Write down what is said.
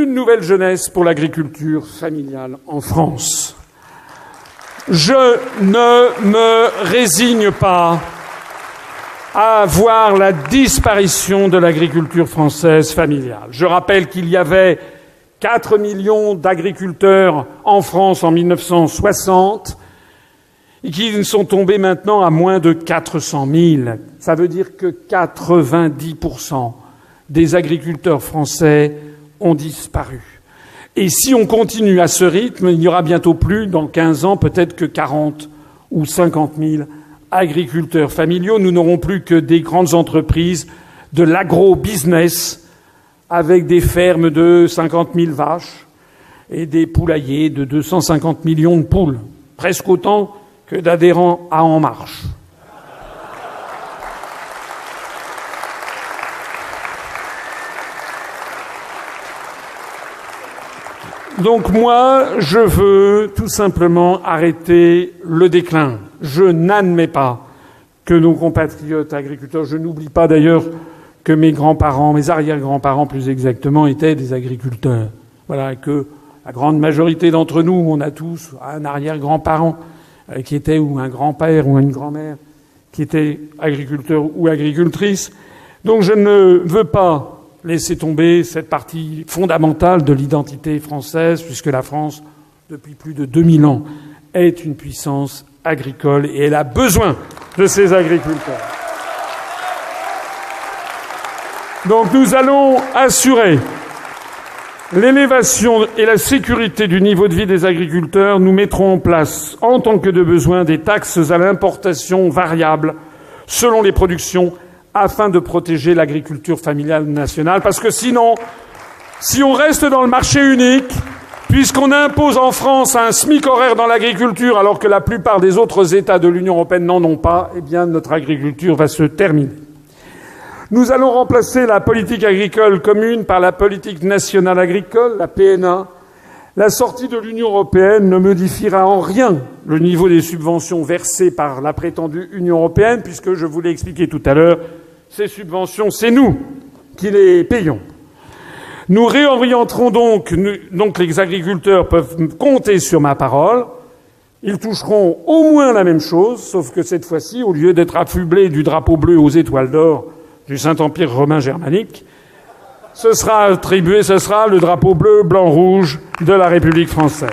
une nouvelle jeunesse pour l'agriculture familiale en France. Je ne me résigne pas à voir la disparition de l'agriculture française familiale. Je rappelle qu'il y avait 4 millions d'agriculteurs en France en 1960 et qu'ils sont tombés maintenant à moins de 400 000. Ça veut dire que 90% des agriculteurs français ont disparu. Et si on continue à ce rythme, il n'y aura bientôt plus, dans 15 ans, peut-être que 40 ou 50 000 agriculteurs familiaux. Nous n'aurons plus que des grandes entreprises de l'agro-business avec des fermes de 50 000 vaches et des poulaillers de 250 millions de poules, presque autant que d'adhérents à En Marche. Donc moi, je veux tout simplement arrêter le déclin. Je n'admets pas que nos compatriotes agriculteurs, je n'oublie pas d'ailleurs que mes grands-parents, mes arrière-grands-parents plus exactement, étaient des agriculteurs. Voilà, que la grande majorité d'entre nous, on a tous un arrière-grand-parent qui était, ou un grand-père ou une grand-mère qui était agriculteur ou agricultrice. Donc je ne veux pas laisser tomber cette partie fondamentale de l'identité française, puisque la France, depuis plus de 2000 ans, est une puissance agricole et elle a besoin de ses agriculteurs. Donc nous allons assurer l'élévation et la sécurité du niveau de vie des agriculteurs. Nous mettrons en place, en tant que de besoin, des taxes à l'importation variables selon les productions afin de protéger l'agriculture familiale nationale. Parce que sinon, si on reste dans le marché unique, puisqu'on impose en France un SMIC horaire dans l'agriculture alors que la plupart des autres États de l'Union européenne n'en ont pas, eh bien notre agriculture va se terminer. Nous allons remplacer la politique agricole commune par la politique nationale agricole, la PNA. La sortie de l'Union européenne ne modifiera en rien le niveau des subventions versées par la prétendue Union européenne, puisque, je vous l'ai expliqué tout à l'heure, ces subventions, c'est nous qui les payons. Nous réorienterons donc les agriculteurs peuvent compter sur ma parole. Ils toucheront au moins la même chose, sauf que cette fois-ci, au lieu d'être affublés du drapeau bleu aux étoiles d'or du Saint-Empire romain germanique, ce sera le drapeau bleu, blanc, rouge de la République française.